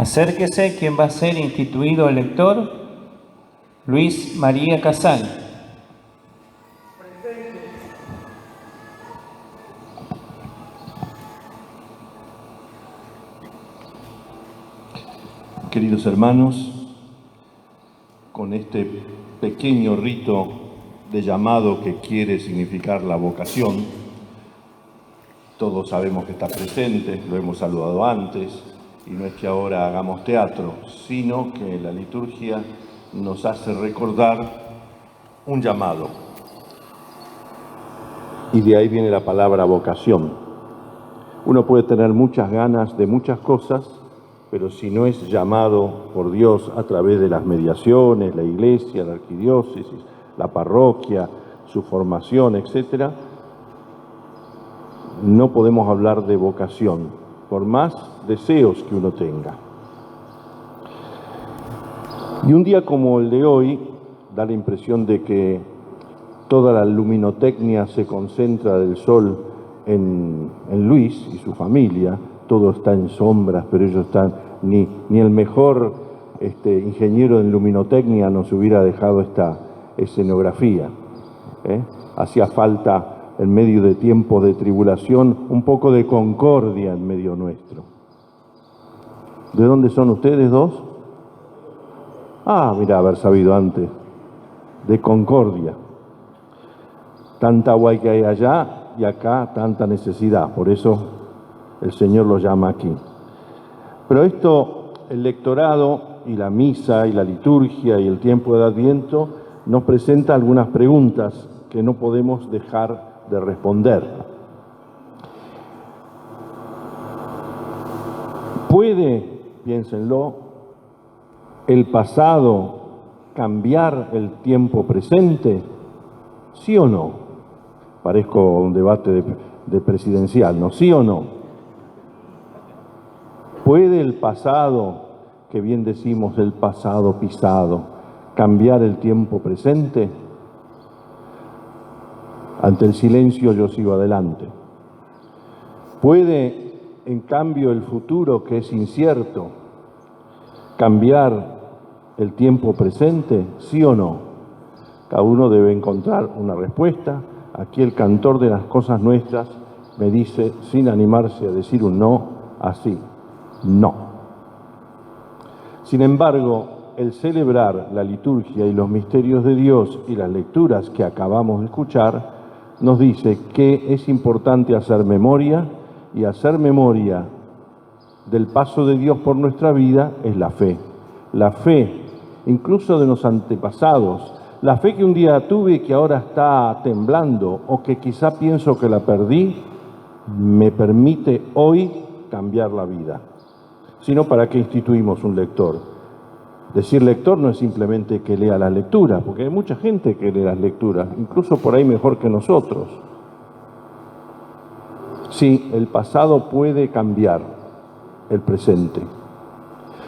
Acérquese quien va a ser instituido elector, Luis María Casal. Queridos hermanos, con este pequeño rito de llamado que quiere significar la vocación, todos sabemos que está presente, lo hemos saludado antes, y no es que ahora hagamos teatro, sino que la liturgia nos hace recordar un llamado. Y de ahí viene la palabra vocación. Uno puede tener muchas ganas de muchas cosas, pero si no es llamado por Dios a través de las mediaciones, la iglesia, la arquidiócesis, la parroquia, su formación, etcétera, no podemos hablar de vocación, por más deseos que uno tenga. Y un día como el de hoy, da la impresión de que toda la luminotecnia se concentra del sol en Luis y su familia, todo está en sombras, pero ellos están, ni el mejor ingeniero en luminotecnia nos hubiera dejado esta escenografía. Hacía falta, en medio de tiempos de tribulación, un poco de concordia en medio nuestro. ¿De dónde son ustedes dos? Ah, mira, haber sabido antes. De Concordia. Tanta agua que hay allá y acá tanta necesidad, por eso el Señor los llama aquí. Pero esto, el lectorado y la misa y la liturgia y el tiempo de Adviento nos presenta algunas preguntas que no podemos dejar de responder. ¿Puede, piénsenlo, el pasado cambiar el tiempo presente? ¿Sí o no? Parezco un debate de presidencial, ¿no? ¿Sí o no? ¿Puede el pasado, que bien decimos el pasado pisado, cambiar el tiempo presente? Ante el silencio yo sigo adelante. ¿Puede, en cambio, el futuro, que es incierto, cambiar el tiempo presente? ¿Sí o no? Cada uno debe encontrar una respuesta. Aquí el cantor de las cosas nuestras me dice, sin animarse a decir un no, así, no. Sin embargo, el celebrar la liturgia y los misterios de Dios y las lecturas que acabamos de escuchar nos dice que es importante hacer memoria, y hacer memoria del paso de Dios por nuestra vida es la fe. La fe, incluso de los antepasados, la fe que un día tuve y que ahora está temblando, o que quizá pienso que la perdí, me permite hoy cambiar la vida. Si no, ¿para qué instituimos un lector? Decir lector no es simplemente que lea las lecturas, porque hay mucha gente que lee las lecturas, incluso por ahí mejor que nosotros. Sí, el pasado puede cambiar el presente.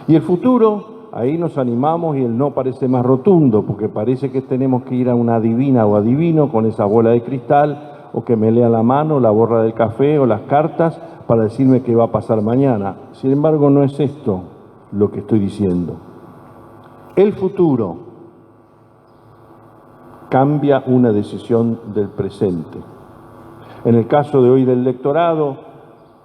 Y el futuro, ahí nos animamos y el no parece más rotundo, porque parece que tenemos que ir a una adivina o adivino con esa bola de cristal, o que me lea la mano, la borra del café o las cartas para decirme qué va a pasar mañana. Sin embargo, no es esto lo que estoy diciendo. El futuro cambia una decisión del presente. En el caso de hoy del lectorado,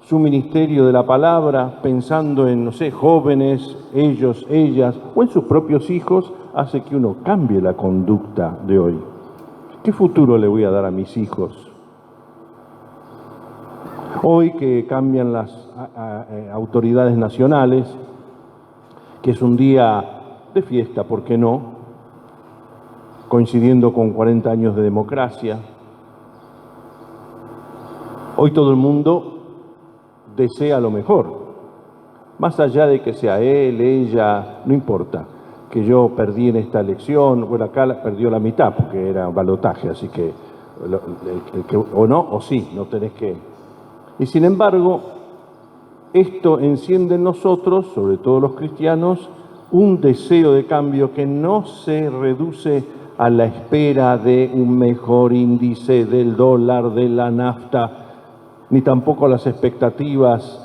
su ministerio de la palabra, pensando en, no sé, jóvenes, ellos, ellas, o en sus propios hijos, hace que uno cambie la conducta de hoy. ¿Qué futuro le voy a dar a mis hijos? Hoy que cambian las autoridades nacionales, que es un día de fiesta, ¿por qué no? Coincidiendo con 40 años de democracia. Hoy todo el mundo desea lo mejor, más allá de que sea él, ella, no importa, que yo perdí en esta elección, bueno, acá perdió la mitad porque era balotaje, así que, o no, o sí, no tenés que. Y sin embargo, esto enciende en nosotros, sobre todo los cristianos, un deseo de cambio que no se reduce a la espera de un mejor índice del dólar, de la nafta, ni tampoco a las expectativas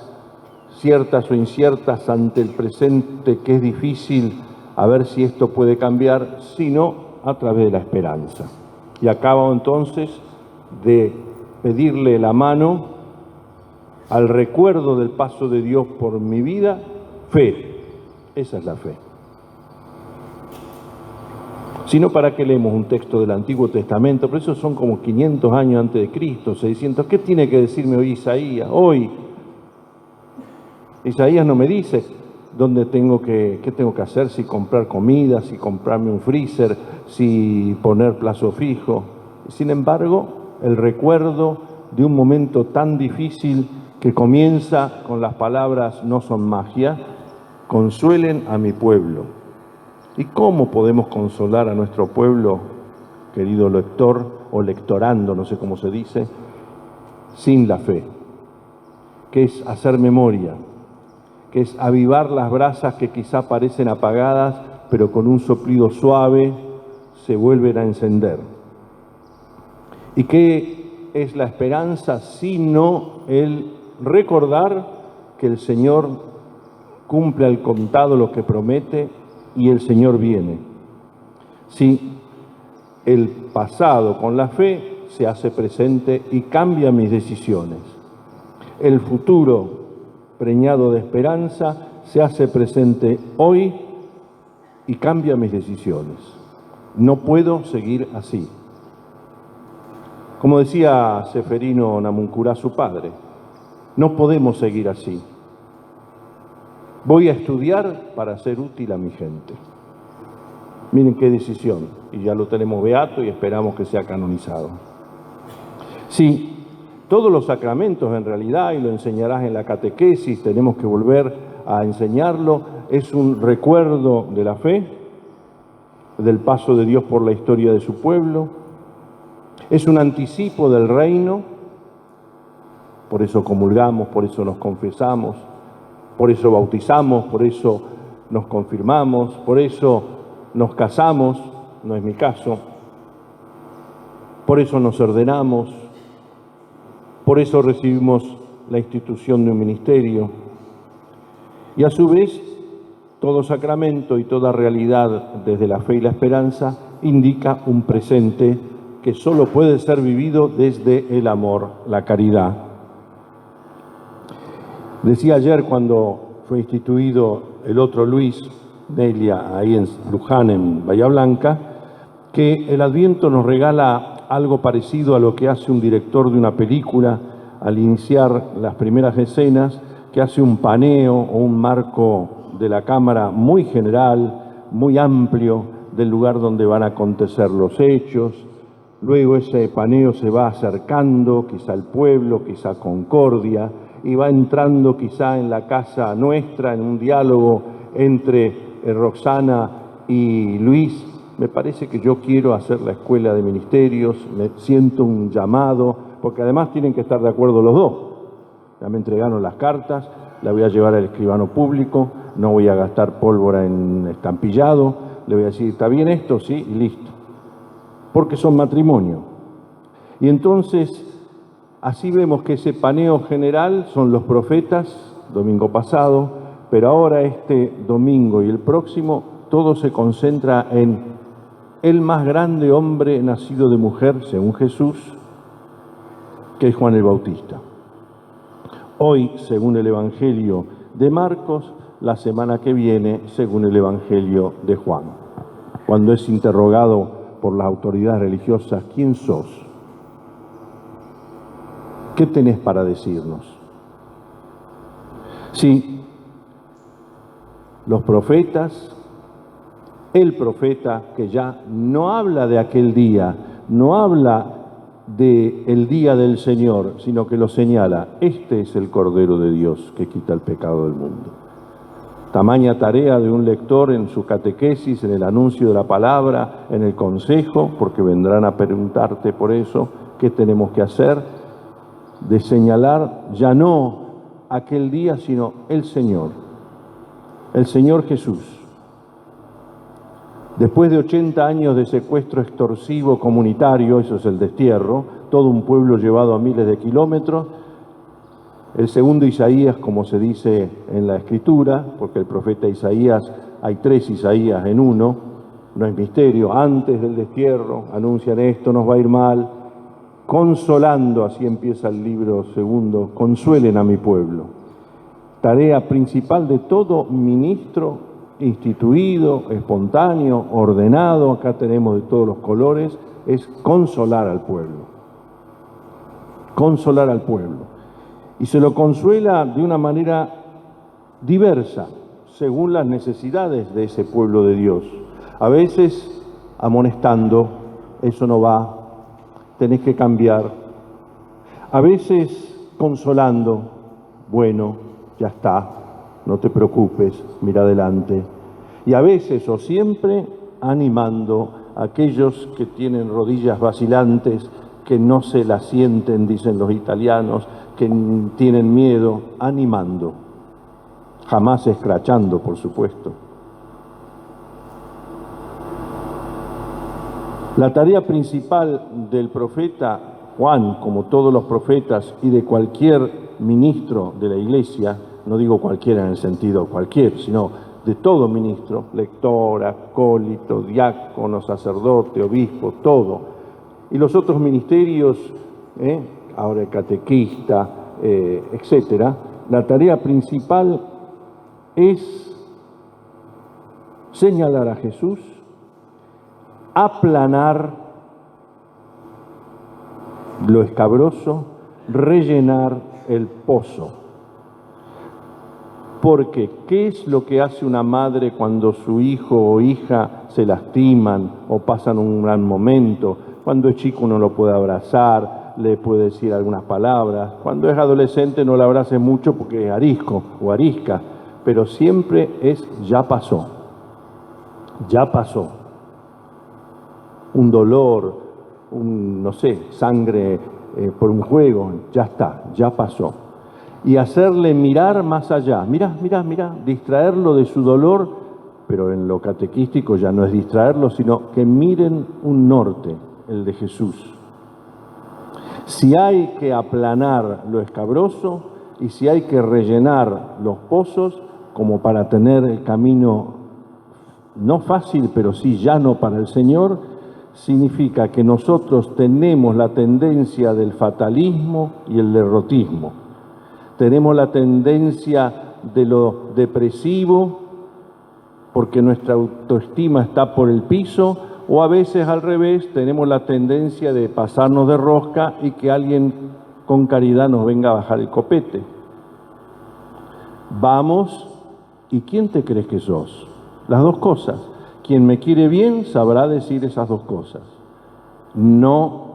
ciertas o inciertas ante el presente, que es difícil a ver si esto puede cambiar, sino a través de la esperanza. Y acabo entonces de pedirle la mano al recuerdo del paso de Dios por mi vida, fe. Esa es la fe. Sino, ¿para qué leemos un texto del Antiguo Testamento? Por eso son como 500 años antes de Cristo, 600. ¿Qué tiene que decirme hoy Isaías? Hoy Isaías no me dice qué tengo que hacer, si comprar comida, si comprarme un freezer, si poner plazo fijo. Sin embargo, el recuerdo de un momento tan difícil que comienza con las palabras "no son magia", consuelen a mi pueblo. ¿Y cómo podemos consolar a nuestro pueblo, querido lector, o lectorando, no sé cómo se dice, sin la fe? Que es hacer memoria, que es avivar las brasas que quizá parecen apagadas, pero con un soplido suave se vuelven a encender. ¿Y qué es la esperanza sino el recordar que el Señor cumple al contado lo que promete y el Señor viene? Sí, el pasado con la fe se hace presente y cambia mis decisiones. El futuro preñado de esperanza se hace presente hoy y cambia mis decisiones. No puedo seguir así. Como decía Seferino Namuncurá, su padre, no podemos seguir así. Voy a estudiar para ser útil a mi gente. Miren qué decisión, y ya lo tenemos beato y esperamos que sea canonizado. Sí, todos los sacramentos en realidad, y lo enseñarás en la catequesis, tenemos que volver a enseñarlo, es un recuerdo de la fe, del paso de Dios por la historia de su pueblo, es un anticipo del reino, por eso comulgamos, por eso nos confesamos, por eso bautizamos, por eso nos confirmamos, por eso nos casamos, no es mi caso, por eso nos ordenamos, por eso recibimos la institución de un ministerio. Y a su vez, todo sacramento y toda realidad desde la fe y la esperanza indica un presente que solo puede ser vivido desde el amor, la caridad. Decía ayer, cuando fue instituido el otro Luis, Nelia, ahí en Luján, en Bahía Blanca, que el Adviento nos regala algo parecido a lo que hace un director de una película al iniciar las primeras escenas, que hace un paneo o un marco de la cámara muy general, muy amplio, del lugar donde van a acontecer los hechos. Luego ese paneo se va acercando, quizá al pueblo, quizá a Concordia, y va entrando quizá en la casa nuestra, en un diálogo entre Roxana y Luis. Me parece que yo quiero hacer la escuela de ministerios, me siento un llamado, porque además tienen que estar de acuerdo los dos. Ya me entregaron las cartas, la voy a llevar al escribano público, no voy a gastar pólvora en estampillado, le voy a decir, ¿está bien esto? Sí, y listo. Porque son matrimonio. Y entonces, así vemos que ese paneo general son los profetas, domingo pasado, pero ahora este domingo y el próximo, todo se concentra en el más grande hombre nacido de mujer, según Jesús, que es Juan el Bautista. Hoy, según el Evangelio de Marcos, la semana que viene, según el Evangelio de Juan, cuando es interrogado por las autoridades religiosas, ¿quién sos? ¿Qué tenés para decirnos? Sí, los profetas, el profeta que ya no habla de aquel día, no habla del día del Señor, sino que lo señala, este es el Cordero de Dios que quita el pecado del mundo. Tamaña tarea de un lector en su catequesis, en el anuncio de la palabra, en el consejo, porque vendrán a preguntarte por eso, ¿qué tenemos que hacer? De señalar ya no aquel día, sino el Señor Jesús. Después de 80 años de secuestro extorsivo comunitario, eso es el destierro, todo un pueblo llevado a miles de kilómetros, El segundo Isaías, como se dice en la Escritura, porque el profeta Isaías, hay 3 Isaías en uno, no es misterio, antes del destierro anuncian esto, nos va a ir mal, consolando, así empieza el libro segundo, consuelen a mi pueblo. Tarea principal de todo ministro instituido, espontáneo, ordenado, acá tenemos de todos los colores, es consolar al pueblo. Consolar al pueblo. Y se lo consuela de una manera diversa, según las necesidades de ese pueblo de Dios. A veces amonestando, eso no va, tenés que cambiar. A veces consolando, bueno, ya está, no te preocupes, mira adelante. Y a veces o siempre animando a aquellos que tienen rodillas vacilantes, que no se la sienten, dicen los italianos, que tienen miedo, animando, jamás escrachando, por supuesto. La tarea principal del profeta Juan, como todos los profetas, y de cualquier ministro de la Iglesia, no digo cualquiera en el sentido cualquier, sino de todo ministro, lector, acólito, diácono, sacerdote, obispo, todo. Y los otros ministerios, ahora el catequista, etcétera, la tarea principal es señalar a Jesús, aplanar lo escabroso, rellenar el pozo. Porque, ¿qué es lo que hace una madre cuando su hijo o hija se lastiman o pasan un gran momento? Cuando es chico uno lo puede abrazar, le puede decir algunas palabras. Cuando es adolescente no le abrace mucho porque es arisco o arisca, pero siempre es ya pasó, ya pasó. Un dolor, no sé, sangre por un juego, ya está, ya pasó. Y hacerle mirar más allá, mirá, distraerlo de su dolor, pero en lo catequístico ya no es distraerlo, sino que miren un norte, el de Jesús. Si hay que aplanar lo escabroso y si hay que rellenar los pozos como para tener el camino no fácil, pero sí llano para el Señor, significa que nosotros tenemos la tendencia del fatalismo y el derrotismo. Tenemos la tendencia de lo depresivo porque nuestra autoestima está por el piso, o a veces al revés, tenemos la tendencia de pasarnos de rosca y que alguien con caridad nos venga a bajar el copete. Vamos, ¿y quién te crees que sos? Las dos cosas. Quien me quiere bien sabrá decir esas dos cosas. No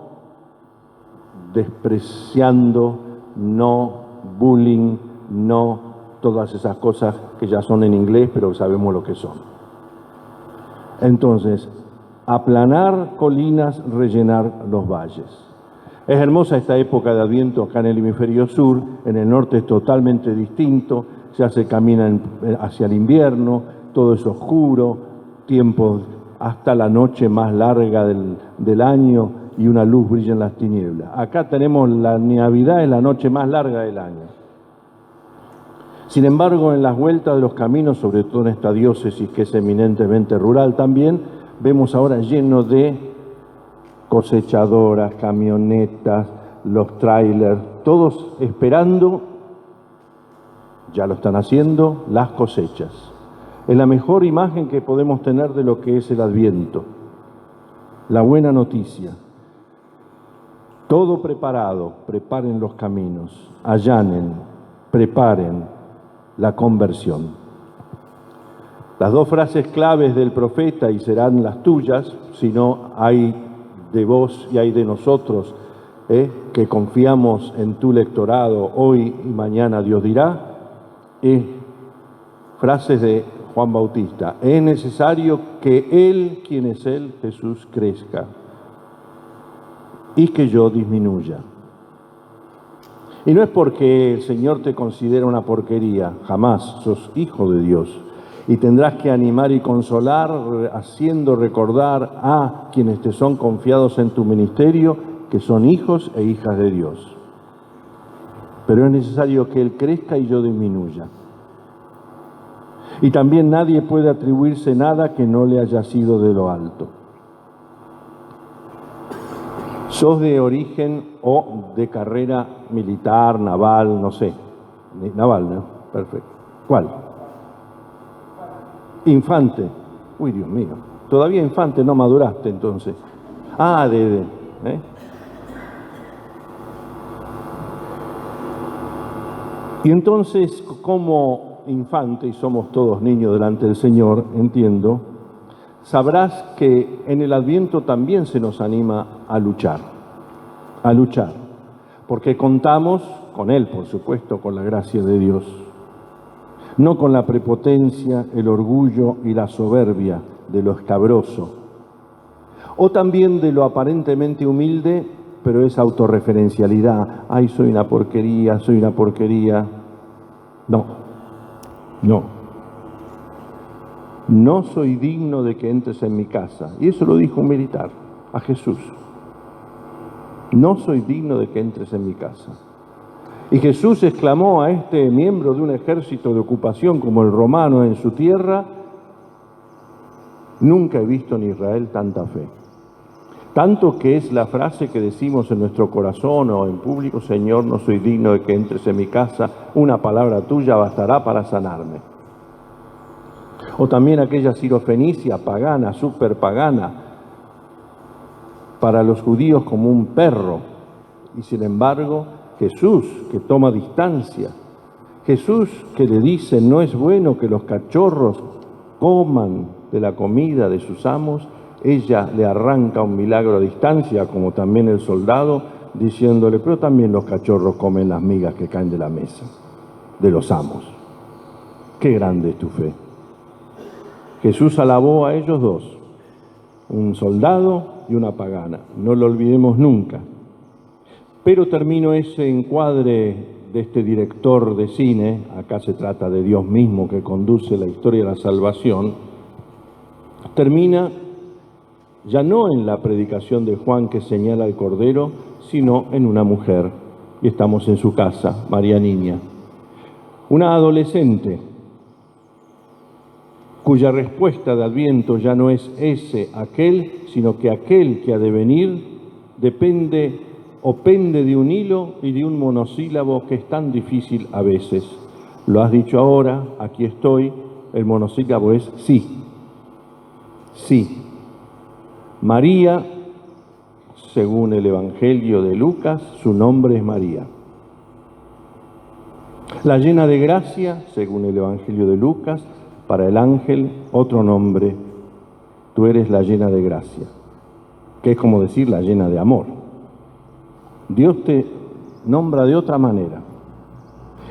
despreciando, no bullying, no todas esas cosas que ya son en inglés, pero sabemos lo que son. Entonces, aplanar colinas, rellenar los valles. Es hermosa esta época de Adviento acá en el hemisferio sur, en el norte es totalmente distinto, ya se camina hacia el invierno, todo es oscuro, tiempo hasta la noche más larga del año y una luz brilla en las tinieblas. Acá tenemos la Navidad, es la noche más larga del año. Sin embargo, en las vueltas de los caminos, sobre todo en esta diócesis que es eminentemente rural también, vemos ahora lleno de cosechadoras, camionetas, los trailers, todos esperando, ya lo están haciendo, las cosechas. Es la mejor imagen que podemos tener de lo que es el Adviento. La buena noticia. Todo preparado, preparen los caminos, allanen, preparen la conversión. Las dos frases claves del profeta, y serán las tuyas, si no hay de vos y hay de nosotros, que confiamos en tu lectorado, hoy y mañana Dios dirá, frases de Juan Bautista: es necesario que Él, quien es Él, Jesús, crezca y que yo disminuya. Y no es porque el Señor te considera una porquería, jamás, sos hijo de Dios. Y tendrás que animar y consolar, haciendo recordar a quienes te son confiados en tu ministerio que son hijos e hijas de Dios. pero es necesario que Él crezca y yo disminuya. Y también nadie puede atribuirse nada que no le haya sido de lo alto. ¿Sos de origen o de carrera militar, naval, no sé? Naval, ¿no? Perfecto. ¿Cuál? Infante. Uy, Dios mío. Todavía infante, no maduraste entonces. Ah, ¿eh? Y entonces, como infante, y somos todos niños delante del Señor, entiendo, sabrás que en el Adviento también se nos anima a luchar, porque contamos con Él, por supuesto, con la gracia de Dios, no con la prepotencia, el orgullo y la soberbia de lo escabroso, o también de lo aparentemente humilde, pero es autorreferencialidad. Ay, soy una porquería, soy una porquería. No soy digno de que entres en mi casa. Y eso lo dijo un militar a Jesús. No soy digno de que entres en mi casa. Y Jesús exclamó a este miembro de un ejército de ocupación como el romano en su tierra: nunca he visto en Israel tanta fe. Tanto que es la frase que decimos en nuestro corazón o en público: Señor, no soy digno de que entres en mi casa, una palabra tuya bastará para sanarme. O también aquella sirofenicia pagana, superpagana, para los judíos como un perro. Y sin embargo, Jesús, que toma distancia, Jesús que le dice: no es bueno que los cachorros coman de la comida de sus amos, ella le arranca un milagro a distancia, como también el soldado, diciéndole: pero también los cachorros comen las migas que caen de la mesa, de los amos. Qué grande es tu fe. Jesús alabó a ellos dos, un soldado y una pagana, no lo olvidemos nunca. Pero termino ese encuadre de este director de cine, acá se trata de Dios mismo que conduce la historia de la salvación, termina ya no en la predicación de Juan que señala al Cordero, sino en una mujer, y estamos en su casa, María Niña, una adolescente, cuya respuesta de Adviento ya no es aquel, sino que aquel que ha de venir depende o pende de un hilo y de un monosílabo que es tan difícil a veces. Lo has dicho ahora, aquí estoy, el monosílabo es sí. Sí. María, según el Evangelio de Lucas, su nombre es María. La llena de gracia, según el Evangelio de Lucas, para el ángel, otro nombre: tú eres la llena de gracia, que es como decir la llena de amor. Dios te nombra de otra manera.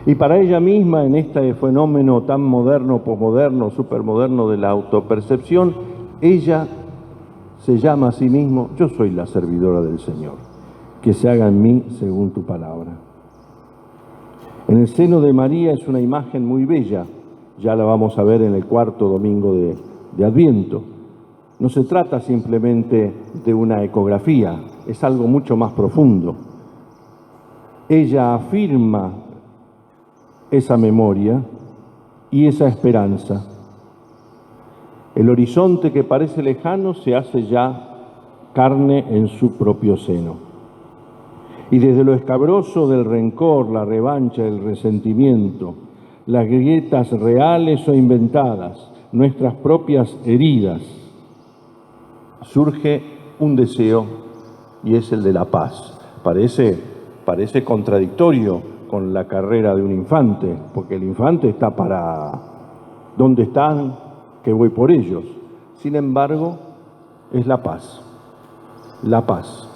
Y para ella misma, en este fenómeno tan moderno, posmoderno, supermoderno de la autopercepción, ella se llama a sí mismo: yo soy la servidora del Señor, que se haga en mí según tu palabra. En el seno de María es una imagen muy bella, ya la vamos a ver en el cuarto domingo de Adviento. No se trata simplemente de una ecografía, es algo mucho más profundo. Ella afirma esa memoria y esa esperanza. El horizonte que parece lejano se hace ya carne en su propio seno. Y desde lo escabroso del rencor, la revancha, el resentimiento, las grietas reales o inventadas, nuestras propias heridas, surge un deseo, y es el de la paz. Parece contradictorio con la carrera de un infante, porque el infante está para ¿dónde están? Que voy por ellos. Sin embargo, es la paz. La paz.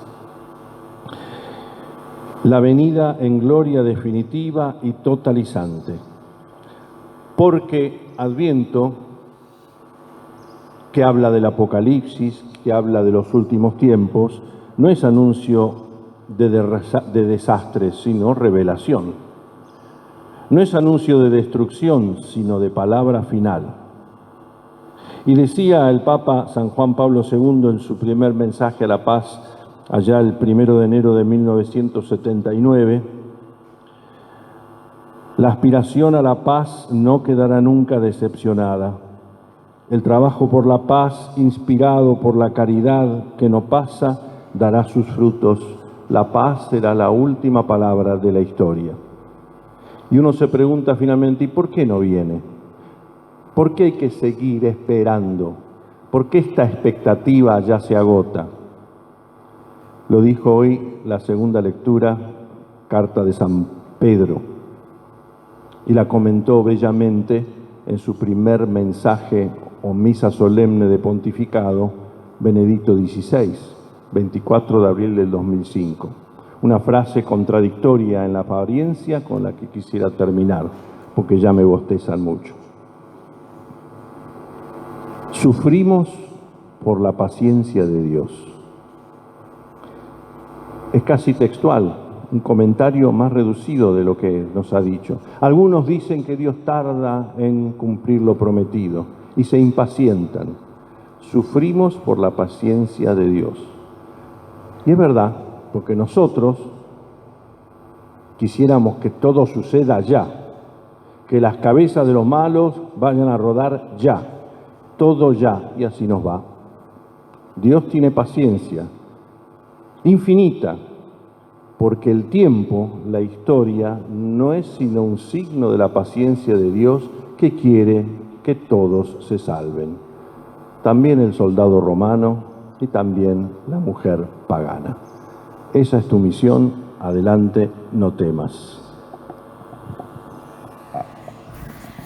La venida en gloria definitiva y totalizante. Porque Adviento, que habla del Apocalipsis, que habla de los últimos tiempos, no es anuncio de desastres, sino revelación. No es anuncio de destrucción, sino de palabra final. Y decía el Papa San Juan Pablo II en su primer mensaje a la paz, allá el 1 de enero de 1979, La aspiración a la paz no quedará nunca decepcionada. El trabajo por la paz, inspirado por la caridad que no pasa, dará sus frutos. La paz será la última palabra de la historia. Y uno se pregunta finalmente, ¿y por qué no viene? ¿Por qué hay que seguir esperando? ¿Por qué esta expectativa ya se agota? Lo dijo hoy la segunda lectura, carta de San Pedro, y la comentó bellamente en su primer mensaje o misa solemne de pontificado, Benedicto XVI, 24 de abril del 2005. Una frase contradictoria en la apariencia con la que quisiera terminar, porque ya me bostezan mucho. Sufrimos por la paciencia de Dios. Es casi textual, un comentario más reducido de lo que nos ha dicho. Algunos dicen que Dios tarda en cumplir lo prometido y se impacientan. Sufrimos por la paciencia de Dios. Y es verdad, porque nosotros quisiéramos que todo suceda ya, que las cabezas de los malos vayan a rodar ya, todo ya, y así nos va. Dios tiene paciencia infinita, porque el tiempo, la historia, no es sino un signo de la paciencia de Dios que quiere que todos se salven. También el soldado romano y también la mujer pagana. Esa es tu misión, adelante, no temas.